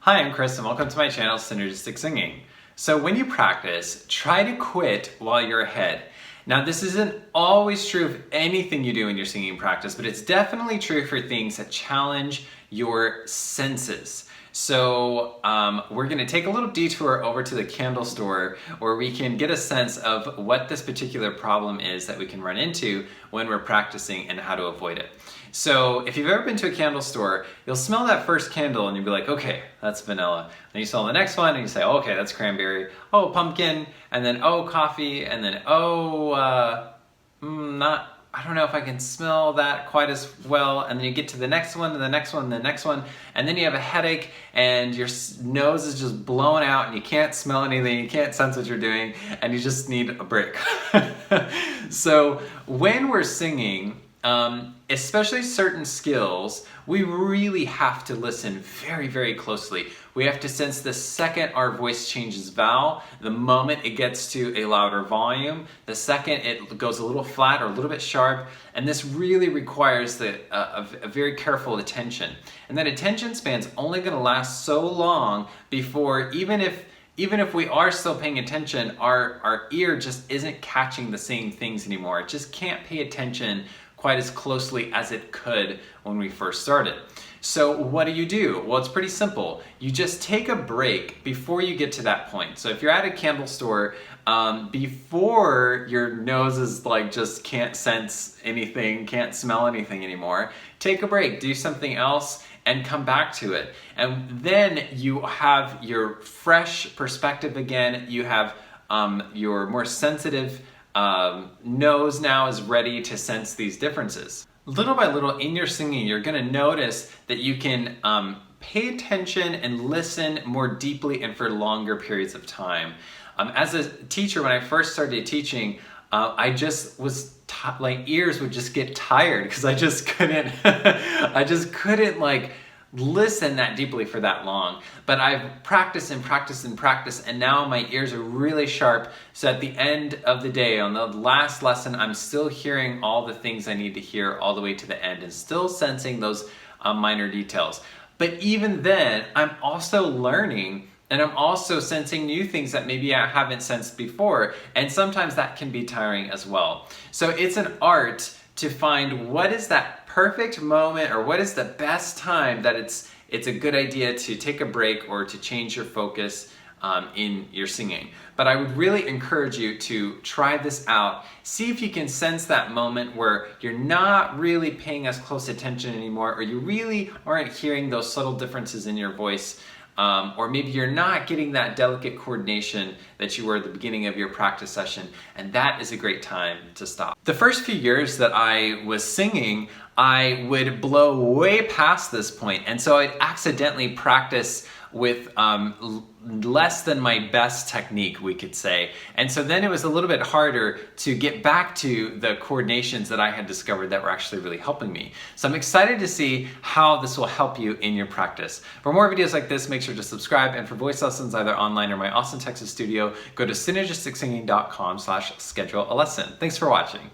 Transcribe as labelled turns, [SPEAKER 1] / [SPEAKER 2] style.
[SPEAKER 1] Hi, I'm Chris and welcome to my channel, Synergistic Singing. So when you practice, try to quit while you're ahead. Now this isn't always true of anything you do in your singing practice, but it's definitely true for things that challenge your senses. So we're going to take a little detour over to the candle store where we can get a sense of what this particular problem is that we can run into when we're practicing and how to avoid it. So if you've ever been to a candle store, you'll smell that first candle and you'll be like, okay, that's vanilla. Then you smell the next one and you say, oh, okay, that's cranberry. Oh, pumpkin. And then, oh, coffee. And then, oh, I don't know if I can smell that quite as well. And then you get to the next one, and the next one, and the next one. And then you have a headache and your nose is just blown out and you can't smell anything, you can't sense what you're doing, and you just need a break. So when we're singing, especially certain skills, we really have to listen very, very closely. We have to sense the second our voice changes vowel, the moment it gets to a louder volume, the second it goes a little flat or a little bit sharp, and this really requires a very careful attention. And that attention span's only going to last so long before, even if we are still paying attention, our ear just isn't catching the same things anymore. It just can't pay attention quite as closely as it could when we first started. So what do? Well, it's pretty simple. You just take a break before you get to that point. So if you're at a candle store, before your nose is like just can't sense anything, can't smell anything anymore, take a break, do something else, and come back to it. And then you have your fresh perspective again. You have your more sensitive nose now is ready to sense these differences. Little by little in your singing, you're going to notice that you can pay attention and listen more deeply and for longer periods of time. As a teacher, when I first started teaching, I just was my ears would just get tired because I just couldn't like listen that deeply for that long. But I've practiced and practiced and practiced, and now my ears are really sharp. So at the end of the day, on the last lesson, I'm still hearing all the things I need to hear all the way to the end and still sensing those minor details. But even then, I'm also learning and I'm also sensing new things that maybe I haven't sensed before. And sometimes that can be tiring as well. So it's an art to find what is that perfect moment or what is the best time that it's a good idea to take a break or to change your focus in your singing. But I would really encourage you to try this out. See if you can sense that moment where you're not really paying as close attention anymore, or you really aren't hearing those subtle differences in your voice. Or maybe you're not getting that delicate coordination that you were at the beginning of your practice session, and that is a great time to stop. The first few years that I was singing, I would blow way past this point, and so I'd accidentally practice with less than my best technique, we could say. And so then it was a little bit harder to get back to the coordinations that I had discovered that were actually really helping me. So I'm excited to see how this will help you in your practice. For more videos like this, make sure to subscribe. And for voice lessons, either online or my Austin, Texas studio, go to synergisticsinging.com/schedule a lesson. Thanks for watching.